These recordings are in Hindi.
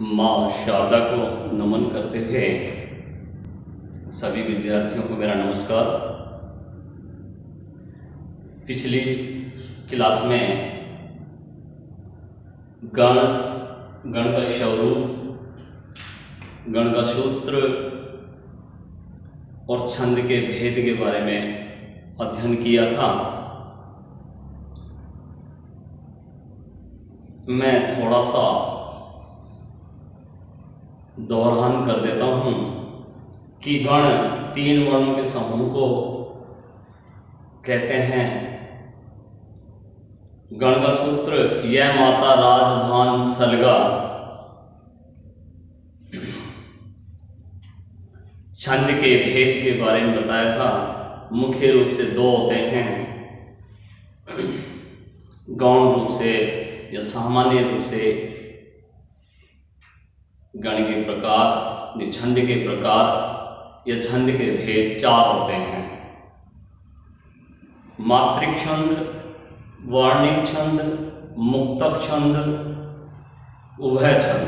माँ शारदा को नमन करते हुए सभी विद्यार्थियों को मेरा नमस्कार। पिछली क्लास में गण का स्वरूप, गण का सूत्र और छंद के भेद के बारे में अध्ययन किया था। मैं थोड़ा सा दोहरान कर देता हूँ कि गण 3 वर्णों के समूह को कहते हैं। गण का सूत्र यह माता राजधान सलगा। छंद के भेद के बारे में बताया था। मुख्य रूप से 2 होते हैं, गौण रूप से या सामान्य रूप से गण के प्रकार, छंद के प्रकार या छंद के भेद 4 होते हैं। मात्रिक छंद, वर्णिक छंद, मुक्तक छंद, उभय छंद।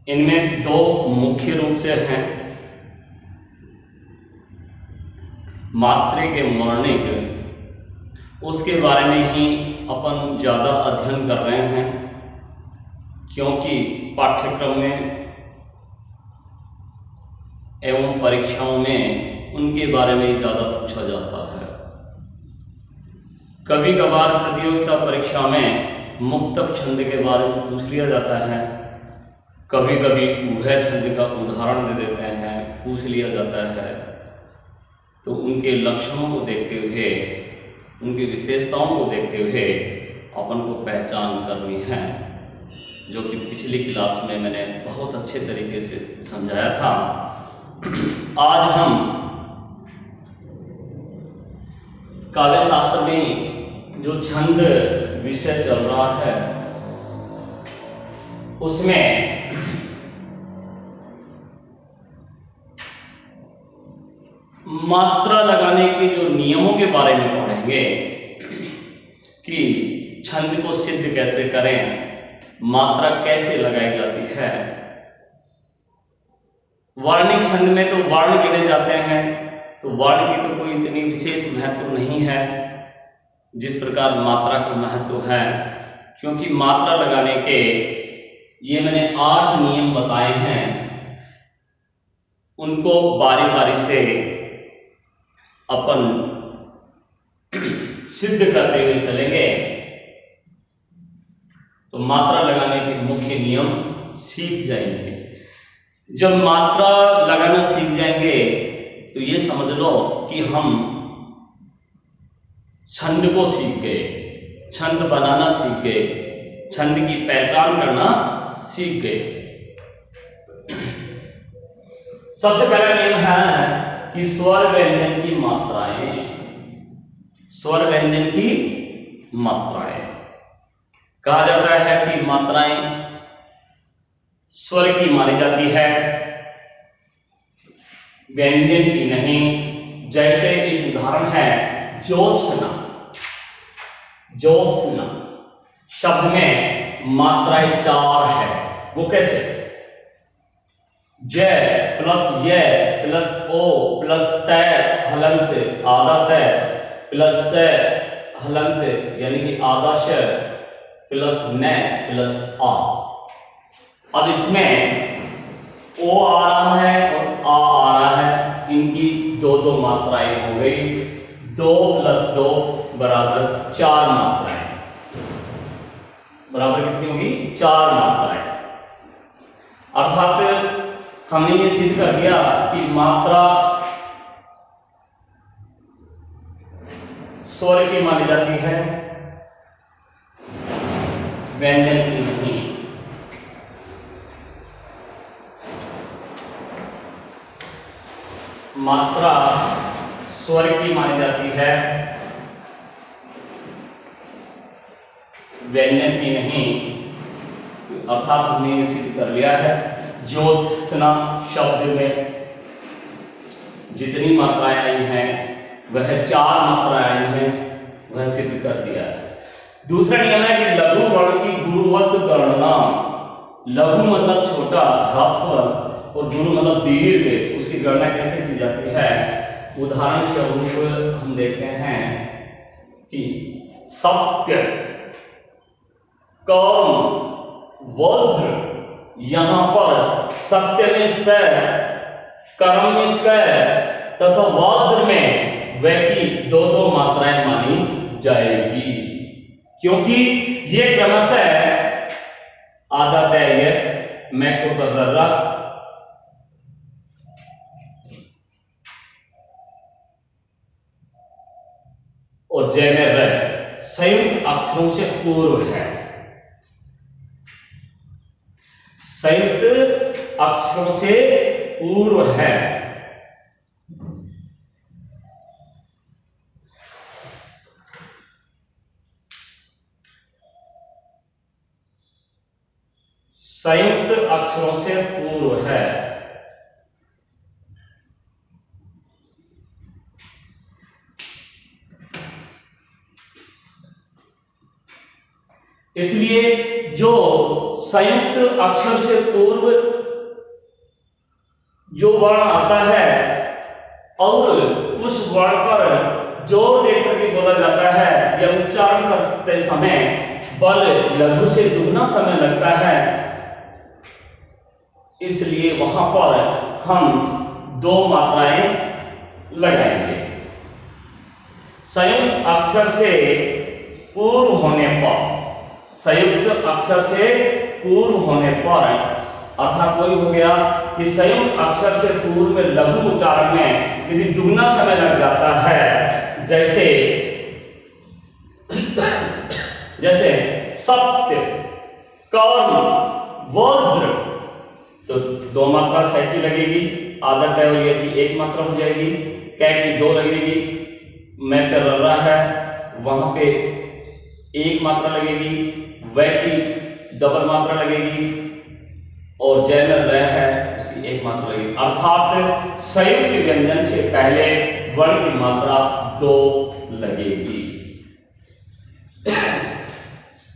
इनमें 2 मुख्य रूप से हैं, मात्रिक एवं वर्णिक। उसके बारे में ही अपन ज़्यादा अध्ययन कर रहे हैं, क्योंकि पाठ्यक्रम में एवं परीक्षाओं में उनके बारे में ज़्यादा पूछा जाता है। कभी कभार प्रतियोगिता परीक्षा में मुक्तक छंद के बारे में पूछ लिया जाता है, कभी कभी उभय छंद का उदाहरण दे देते हैं, पूछ लिया जाता है। तो उनके लक्षणों को देखते हुए, उनकी विशेषताओं को देखते हुए अपन को पहचान करनी है, जो कि पिछली क्लास में मैंने बहुत अच्छे तरीके से समझाया था। आज हम काव्य शास्त्र में जो छंद विषय चल रहा है उसमें मात्रा लगाने के जो नियमों के बारे में पढ़ेंगे कि छंद को सिद्ध कैसे करें, मात्रा कैसे लगाई जाती है। वर्णिक छंद में तो वर्ण गिने जाते हैं, तो वर्ण की तो कोई इतनी विशेष महत्व नहीं है जिस प्रकार मात्रा का महत्व है, क्योंकि मात्रा लगाने के ये मैंने 8 नियम बताए हैं। उनको बारी बारी से अपन सिद्ध करते हुए चलेंगे, तो मात्रा लगाने के मुख्य नियम सीख जाएंगे। जब मात्रा लगाना सीख जाएंगे तो ये समझ लो कि हम छंद को सीख गए, छंद बनाना सीख गए, छंद की पहचान करना सीख गए। सबसे पहला नियम है कि स्वर व्यंजन की मात्राएं, स्वर व्यंजन की मात्राएं। कहा जाता है कि मात्राएं स्वर की मानी जाती है, व्यंजन की नहीं। जैसे एक उदाहरण है ज्योत्सना। ज्योत्सना शब्द में मात्राएं 4 है। वो कैसे? ज प्लस य प्लस ओ प्लस तय हलंत आधा तय प्लस स हलंत यानी कि आधा श प्लस न प्लस आ। अब इसमें ओ आ रहा है और आ रहा है, इनकी 2 मात्राएं हो गई। 2 + 2 बराबर 4 मात्राएं। बराबर कितनी होगी? 4 मात्राएं। अर्थात हमने ये सिद्ध कर दिया कि मात्रा स्वर की मानी जाती है, व्यंजन की नहीं। मात्रा स्वर की मानी जाती है, व्यंजन की नहीं। अर्थात हमने ये सिद्ध कर लिया है, ज्योत्सना शब्द में जितनी मात्राएं आई हैं वह 4 मात्राएं आई हैं, वह सिद्ध कर दिया है। दूसरा नियम है कि लघु वर्ण की गुरुवत गणना। लघु मतलब छोटा, ह्रस्व, और गुरु मतलब दीर्घ, उसकी गणना कैसे की जाती है। उदाहरण स्वरूप हम देखते हैं कि सत्य, कर्म, वज्र, यहां पर सत्य में स, कर्म में क तथा वज्र में व की दो दो मात्राएं मानी जाएगी, क्योंकि ये क्रमशः आदत है। ये मैं को बर्रा और जय में र संयुक्त अक्षरों से पूर्व है। संयुक्त अक्षरों से पूर्व है। संयुक्त अक्षरों से पूर्व है। इसलिए जो संयुक्त अक्षर से पूर्व जो वर्ण आता है और उस वर्ण पर जोर देकर के बोला जाता है या उच्चारण करते समय बल लघु से दुगना समय लगता है, इसलिए वहां पर हम दो मात्राएं लगाएंगे। संयुक्त अक्षर से पूर्व होने पर, संयुक्त अक्षर से पूर्व होने पर अर्थात वही हो गया कि संयुक्त अक्षर से पूर्व में लघु उच्चारण में यदि दुगना समय लग जाता है, जैसे जैसे सत्य, कर्म, वज्र, तो दो मात्रा स की लगेगी, आदत है और ये की एक मात्रा हो जाएगी, कै की दो लगेगी, मैं कर रहा है वहां पे एक मात्रा लगेगी, वह की डबल मात्रा लगेगी और जय में रह है उसकी एक मात्रा लगेगी। अर्थात संयुक्त व्यंजन से पहले वर्ण की मात्रा दो लगेगी।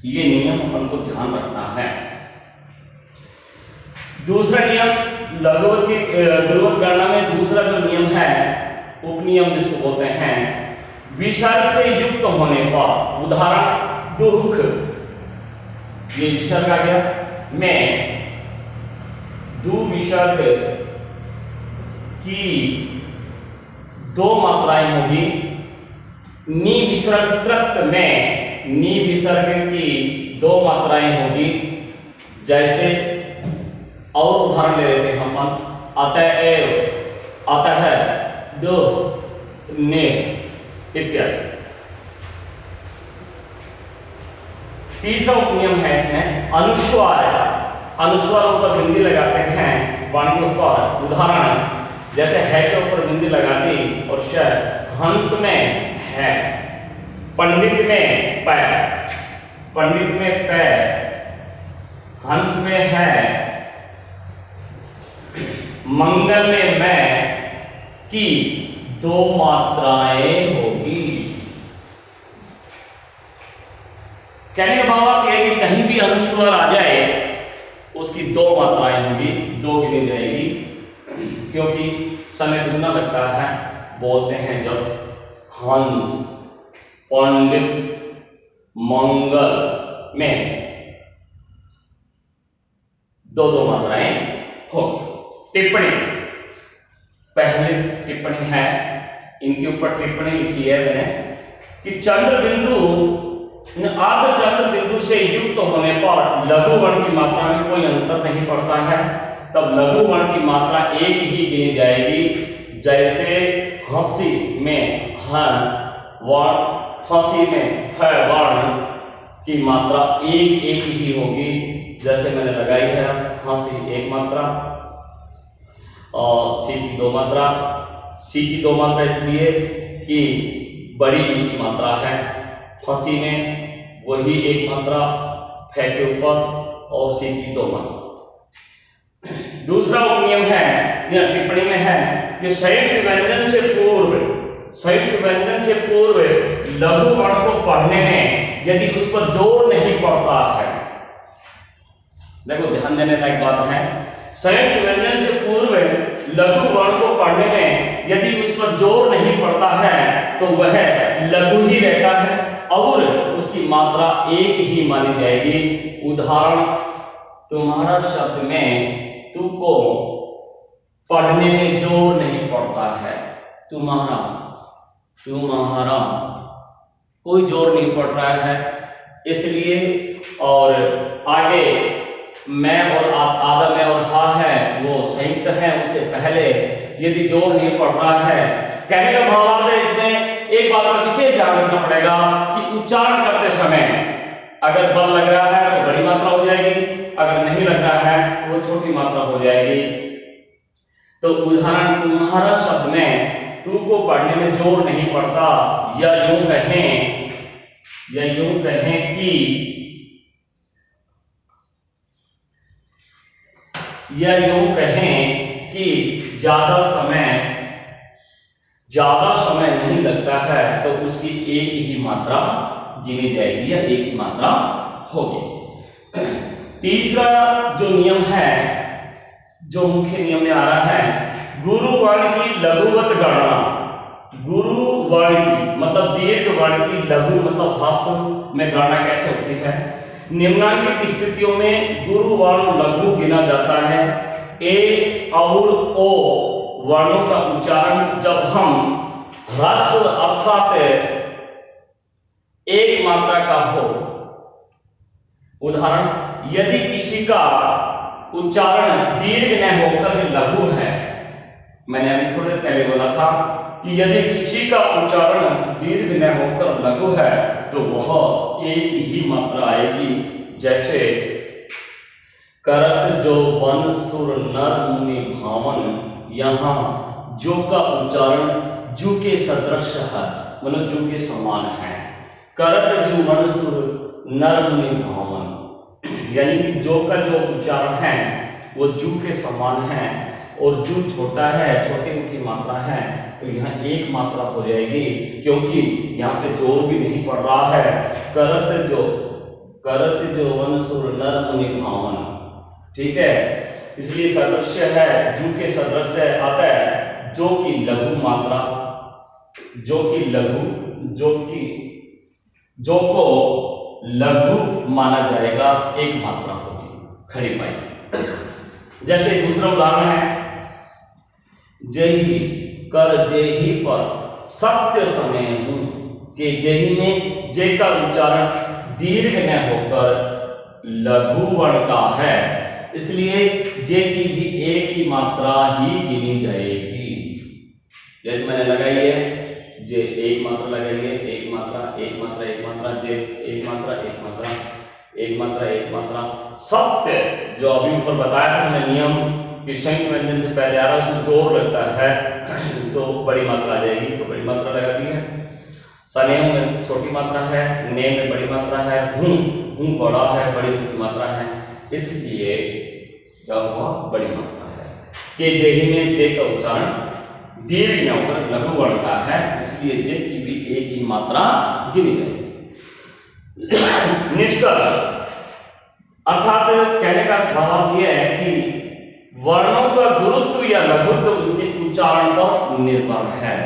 ये नियम अपन को ध्यान रखना है। दूसरा नियम लघुवत की गुरुवत गणना में दूसरा जो नियम है, उपनियम जिसको बोलते हैं, विसर्ग से युक्त होने पर, उदाहरण दुख, ये विसर्ग आ गया, मैं दु विसर्ग की दो मात्राएं होगी, नी विसर्ग स्त्रक्त में नी विसर्ग की दो मात्राएं होगी। जैसे और उदाहरण ले लेते हैं हम, अतएव, अतः, दो, ने इत्यादि। तीसरा उपनियम है इसमें अनुस्वार। अनुस्वारों पर बिंदी लगाते हैं वाणी के ऊपर, उदाहरण जैसे है के ऊपर बिंदी लगा दी और श, हंस में है, पंडित में पै, पंडित में पै, हंस में है, मंगल में मैं की दो मात्राएं होगी। कहने का भाव है कि कहीं भी अनुस्वार आ जाए उसकी दो मात्राएं होगी, दो गिनी जाएगी, क्योंकि समय दुगना लगता है। बोलते हैं जब हंस, पंडित, मंगल में दो दो मात्राएं होगी। टिप्पणी, पहली टिप्पणी है, इनके ऊपर टिप्पणी लिखी है मैंने कि चंद्र बिंदु आर्ध चंद्र बिंदु से युक्त होने पर लघु वर्ण की मात्रा में कोई अंतर नहीं पड़ता है, तब लघु वर्ण की मात्रा एक ही गिनी जाएगी। जैसे हंसी में ह वर्ण, फंसी में ह वर्ण की मात्रा एक एक ही होगी। जैसे मैंने लगाई है, हंसी एक मात्रा और सी की दो मात्रा। सी की दो मात्रा इसलिए कि बड़ी ई की मात्रा है, फंसी में वही एक मात्रा फै के ऊपर और सी की दो मात्रा। दूसरा उपनियम है, यह टिप्पणी में है कि संयुक्त व्यंजन से पूर्व, संयुक्त व्यंजन से पूर्व लघु वर्ण को पढ़ने में यदि उस पर जोर नहीं पड़ता है। देखो ध्यान देने लायक बात है, संयुक्त व्यंजन से पूर्व लघु वर्ण को पढ़ने में यदि उस पर जोर नहीं पड़ता है तो वह लघु ही रहता है और उसकी मात्रा एक ही मानी जाएगी। उदाहरण, तुम्हारा शब्द में तू को पढ़ने में जोर नहीं पड़ता है। तुम्हारा, तुम्हारा कोई जोर नहीं पड़ रहा है, इसलिए। और आगे मैं और आधा मैं और हा है वो संयुक्त है, उससे पहले यदि जोर नहीं पड़ रहा है। कहने का भावार्थ है इसमें एक बात का विशेष ध्यान रखना पड़ेगा कि उच्चारण करते समय अगर बल लग रहा है तो बड़ी मात्रा हो जाएगी, अगर नहीं लग रहा है तो वो छोटी मात्रा हो जाएगी। तो उदाहरण, तुम्हारा शब्द में तू को पढ़ने में जोर नहीं पड़ता, या यूं कहें कि ज्यादा समय नहीं लगता है तो उसकी एक ही मात्रा गिनी जाएगी या एक ही मात्रा होगी। तीसरा जो नियम है, जो मुख्य नियम में आ रहा है, गुरु वर्ण की लघुवत गणना। गुरु वर्ण की मतलब दीर्घ वर्ण की लघु मतलब ह्रस्व में गणना कैसे होती है? निम्नलिखित स्थितियों में गुरु वर्ण लघु गिना जाता है। ए और ओ वर्णों का उच्चारण जब हम ह्रस्व अर्थात एक मात्रा का हो। उदाहरण, यदि किसी का उच्चारण दीर्घ न होकर लघु है, मैंने अभी थोड़ी देर पहले बोला था कि यदि किसी का उच्चारण दीर्घ न होकर लघु है तो वह एक ही मात्रा आएगी। जैसे करत जो वन सुर नर मुनि भावन, यहाँ जो का उच्चारण जू के सदृश है, मतलब जू के समान है। करत जो वन सुर नर मुनि भावन, यानी कि जो का जो उच्चारण है वो जू के समान है और जू छोटा है, छोटे की मात्रा है, तो यहाँ एक मात्रा हो जाएगी क्योंकि यहाँ पे जोर भी नहीं पड़ रहा है। करत जो वन सुर नर मुनि भावन, ठीक है, इसलिए सदृश्य है, जू के सदृश्य अतः जो की लघु मात्रा, जो को लघु माना जाएगा, एक मात्रा होगी, खड़ी पाई। जैसे दूसरा उदाहरण है, जेही कर जेही पर सत्य समय हूं, कि जेही में जे का उच्चारण दीर्घ न होकर लघु वर्ण का है, इसलिए जे की भी एक ही मात्रा ही गिनी जाएगी। जैसे मैंने लगाई है, जे एक मात्रा लगाई है, एक मात्रा, एक मात्रा, एक मात्रा, जे एक मात्रा, एक मात्रा, एक मात्रा, एक मात्रा। सत्य जो अभी ऊपर बताया था मैंने नियम कि संयुक्त व्यंजन से पहले आ रहा है उसमें जोर लगता है तो बड़ी मात्रा आ जाएगी, तो बड़ी मात्रा लगा दी है। सनेह में छोटी मात्रा है, ने में बड़ी मात्रा है, हूं बड़ा है, बड़ी की मात्रा है, इसलिए वह बड़ी मात्रा है। कि जेही में जे का उच्चारण दीर्घ न होकर लघु वर्ण का है, इसलिए जे की भी एक ही मात्रा गिनी जाएगी। निष्कर्ष अर्थात कहने का भाव यह है कि वर्णों का गुरुत्व या लघुत्व उनके उच्चारण पर निर्भर है।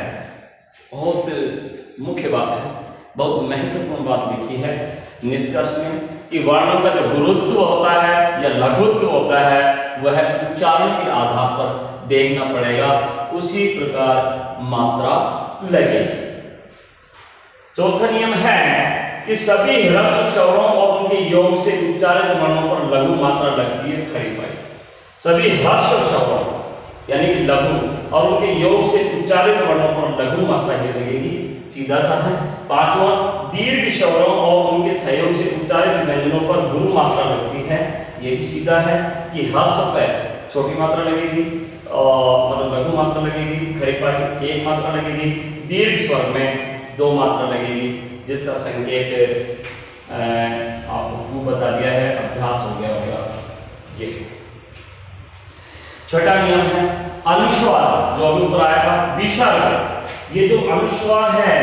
बहुत मुख्य बात है, बहुत महत्वपूर्ण बात लिखी है निष्कर्ष में कि वर्णों का जो गुरुत्व होता है या लघुत्व होता है वह उच्चारण के आधार पर देखना पड़ेगा, उसी प्रकार मात्रा लगेगी। चौथा नियम है कि सभी ह्रस्व स्वरों और उनके योग से उच्चारित वर्णों पर लघु मात्रा लगती है, खड़ी पाई। सभी ह्रस्व स्वरों यानी कि लघु और उनके योग से उच्चारित वर्णों पर लघु मात्रा ही लगेगी, सीधा सा है। पांचवा, दीर्घ स्वरों और उनके सहयोग से उच्चारित व्यंजनों पर गुरु मात्रा लगती है, ये भी सीधा है कि ह्रस्व पर छोटी मात्रा लगेगी और मतलब लघु मात्रा लगेगी, खड़ी पाई एक मात्रा लगेगी, दीर्घ स्वर में दो मात्रा लगेगी, जिसका संकेत आपको बता दिया है, अभ्यास हो गया होगा ये। छठा नियम है अनुस्वार, जो अभी ऊपर आया था, विसर्ग। ये जो अनुस्वार है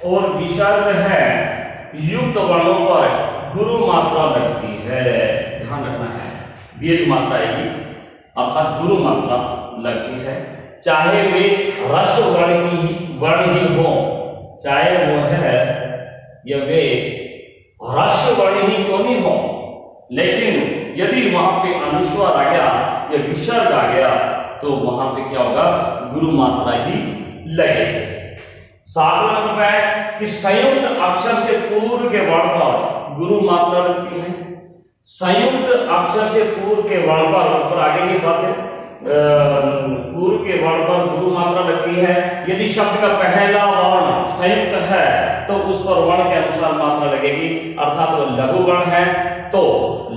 और विसर्ग है युक्त वर्णों पर गुरु मात्रा लगती है, ध्यान रखना है, दीर्घ मात्रा आएगी अर्थात गुरु मात्रा लगती है, चाहे वे ह्रस्व वर्ण ही हो, चाहे वो है या वे ह्रस्व वर्ण ही क्यों नहीं हो, लेकिन यदि वहां पे अनुस्वार आ गया या विसर्ग आ गया तो वहां पे क्या होगा, गुरु मात्रा ही लगेगी। 7वां नंबर है कि संयुक्त अक्षर से पूर्व के वर्ण पर गुरु मात्रा लगती है। संयुक्त अक्षर से पूर्व के वर्ण पर, ऊपर आगे की बात है, पूर्व के वर्ण पर गुरु मात्रा लगती है। यदि शब्द का पहला वर्ण संयुक्त है तो उस पर वर्ण के अनुसार मात्रा लगेगी, अर्थात वो लघु वर्ण है तो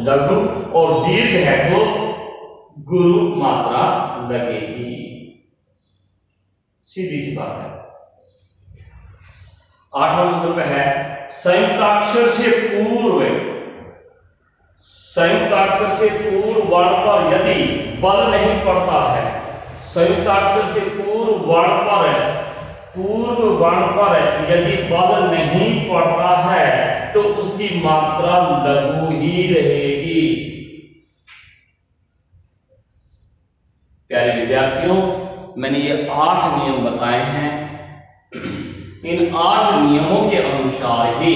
लघु और दीर्घ है तो गुरु मात्रा लगेगी, सीधी सी बात है। 8वां नंबर पे है संयुक्ताक्षर से पूर्व वर्ण पर यदि बल नहीं पड़ता है, संयुक्ताक्षर से पूर्व वर्ण पर यदि बल नहीं पड़ता है तो उसकी मात्रा लघु ही रहेगी। प्यारे विद्यार्थियों, मैंने ये 8 नियम बताए हैं, इन 8 नियमों के अनुसार ही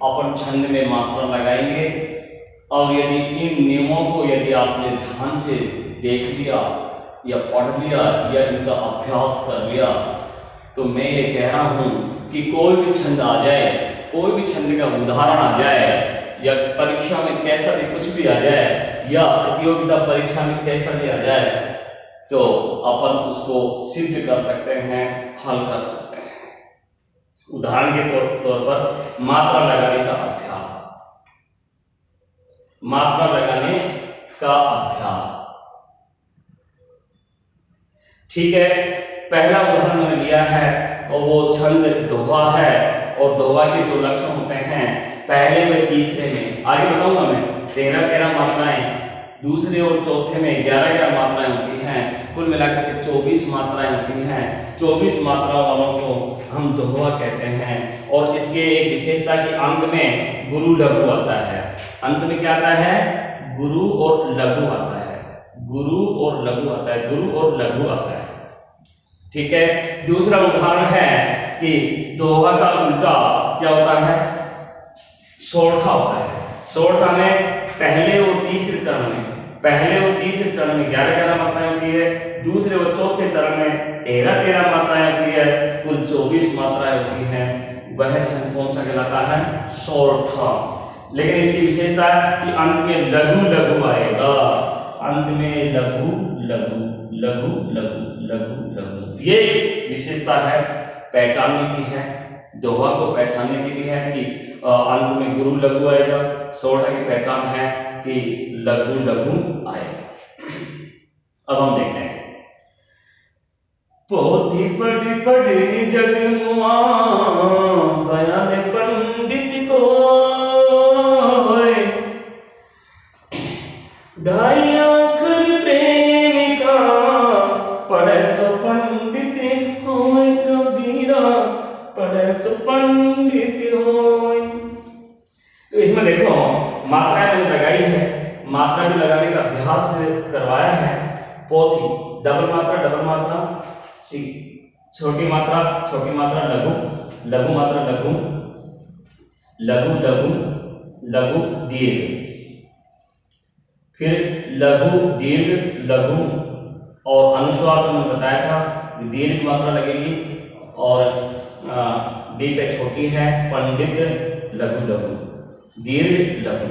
अपन छंद में मात्रा लगाएंगे। और यदि इन नियमों को यदि आपने ध्यान से देख लिया या पढ़ लिया या इनका अभ्यास कर लिया तो मैं ये कह रहा हूं कि कोई भी छंद आ जाए, कोई भी छंद का उदाहरण आ जाए या परीक्षा में कैसा भी कुछ भी आ जाए या प्रतियोगिता परीक्षा में कैसा भी आ जाए तो अपन उसको सिद्ध कर सकते हैं, हल कर सकते हैं। उदाहरण के तौर पर मात्रा लगाने का अभ्यास, मात्रा लगाने का अभ्यास, ठीक है। पहला उदाहरण मैंने लिया है और वो छंद दोहा है और दोहा के जो लक्षण होते हैं पहले व तीसरे में, आगे बताऊंगा मैं, 13 मात्राएं, दूसरे और चौथे में 11 मात्राएं होती हैं, कुल मिलाकर के 24 मात्राएं होती हैं। 24 मात्राओं वालों को हम दोहा कहते हैं। और इसके एक विशेषता की अंत में गुरु लघु आता है, अंत में क्या आता है, गुरु और लघु आता है, गुरु और लघु आता है, गुरु और लघु आता है, ठीक है। दूसरा उदाहरण है कि दोहा का उल्टा क्या होता है, सोरठा होता है। सोरठा में पहले और तीसरे चरण में 11 मात्राएं होती है, दूसरे और चौथे चरण में 13 मात्राएं होती है, कुल 24 मात्राएं होती हैं। वह छंद कौन सा कहलाता है, सोरठा। लेकिन इसकी विशेषता है कि अंत में लघु लघु आएगा, अंत में लघु लघु लघु लघु लघु लघु, ये विशेषता है, पहचानने की है, दोहा को पहचानने की भी है कि अंत में गुरु लघु आएगा। सोरठा की पहचान है कि लघु लघु आएगा। अब हम देखते हैं, पोथी पढ़ी पढ़ी जगमुआ बयान पंडित को, ढाई आखर प्रेमिका पढ़े सो पंडित होय, कबीरा पढ़े सो पंडित होय। तो इसमें देखो मात्रा मैंने लगाई है, मात्रा भी लगाने का अभ्यास करवाया है। पोथी डबल मात्रा, सी छोटी मात्रा लघु, लघु मात्रा लघु, लघु लघु लघु दीर्घ, फिर लघु दीर्घ लघु, और अनुस्वार को मैंने बताया था दीर्घ मात्रा लगेगी और डी पे छोटी है, पंडित लघु लघु दीर्घ लघु।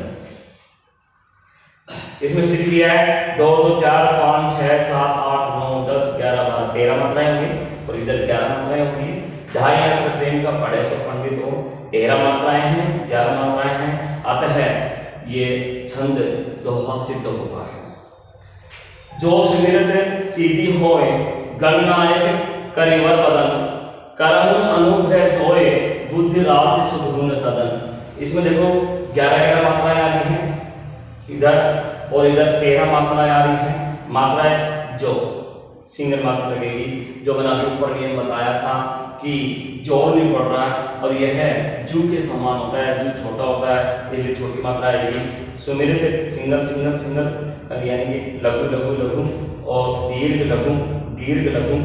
इसमें सीख लिया है 2 2 4 5 6 7 8 9 10 11 12 13 मात्राएं होंगी और इधर 11 मात्राएं होंगी। ढाई अक्षर प्रेम का पढ़े सो पंडित हो, 13 मात्राएं हैं, 11 मात्राएं हैं, अतः ये छंद दोहा सिद्ध होता है। जो सुमिरत सीधी होए, गणनायक करिवर बदन, करम अनुग्रह सोए, बुद्धि राशि सुख गुण सदन। इसमें देखो 11 मात्राएं आ रही हैं इधर और इधर 13 मात्राएं आ रही हैं। मात्राएं जो सिंगल मात्रा लगेगी, जो मैंने अभी ऊपर नियम बताया था कि जोर नहीं पड़ रहा है, और यह जू के समान होता है, जू छोटा होता है इसलिए छोटी मात्रा आएगी। सुमेलित सिंगल सिंगल सिंगल यानी कि लघु लघु लघु, और दीर्घ लघु दीर्घ लघु,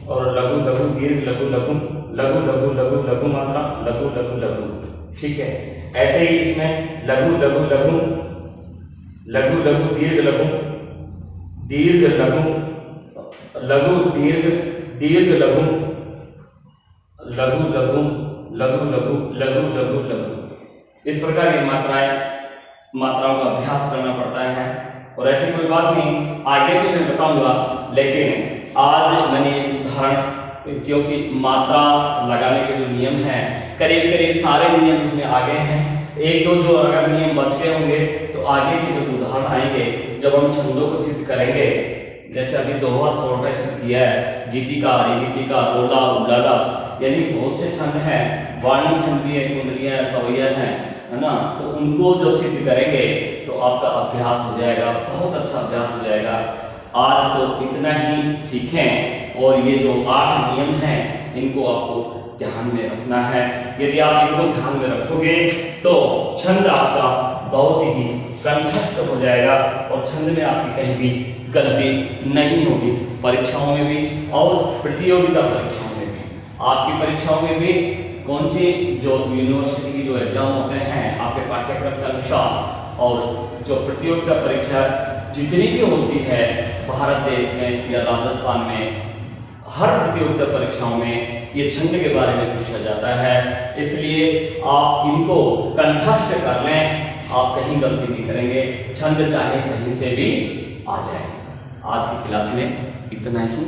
और लघु लघु दीर्घ लघु लघु, लघु लघु लघु लघु मात्रा लघु लघु लघु। ठीक है, ऐसे ही इसमें लघु लघु लघु, लघु लघु दीर्घ लघु, दीर्घ लघु, लघु दीर्घ दीर्घ लघु, लघु लघु लघु लघु लघु लघु लघु। इस प्रकार की मात्राओं का अभ्यास करना पड़ता है। और ऐसी कोई बात नहीं, आगे भी मैं बताऊंगा, लेकिन आज मैंने उदाहरण, क्योंकि मात्रा लगाने के जो नियम हैं करीब करीब सारे नियम इसमें आ गए हैं। एक दो जो अगर नियम बच गए होंगे तो आगे के जो उदाहरण आएंगे जब हम छंदों को सिद्ध करेंगे, जैसे अभी दोहा सोटा सिद्ध किया है, गीतिका रिगीतिका रोला उलाला, यानी बहुत से छंद हैं, वाणी छंद भी है, कुंडलियां सवैया हैं, है ना, तो उनको जब सिद्ध करेंगे तो आपका अभ्यास हो जाएगा, बहुत अच्छा अभ्यास हो जाएगा। आज तो इतना ही सीखें, और ये जो 8 नियम हैं इनको आपको ध्यान में रखना है। यदि आप इनको ध्यान में रखोगे तो छंद आपका बहुत ही कंठस्थ हो जाएगा, और छंद में आपकी कहीं भी गलती नहीं होगी, परीक्षाओं में भी और प्रतियोगिता परीक्षाओं में भी। आपकी परीक्षाओं में भी कौन सी जो यूनिवर्सिटी की जो एग्जाम होते हैं आपके पाठ्यक्रम के अनुसार, और जो प्रतियोगिता परीक्षा जितनी भी होती है भारत देश में या राजस्थान में, हर प्रतियोगिता परीक्षाओं में ये छंद के बारे में पूछा जाता है। इसलिए आप इनको कंठस्थ कर लें, आप कहीं गलती नहीं करेंगे, छंद चाहे कहीं से भी आ जाए। आज की क्लास में इतना ही।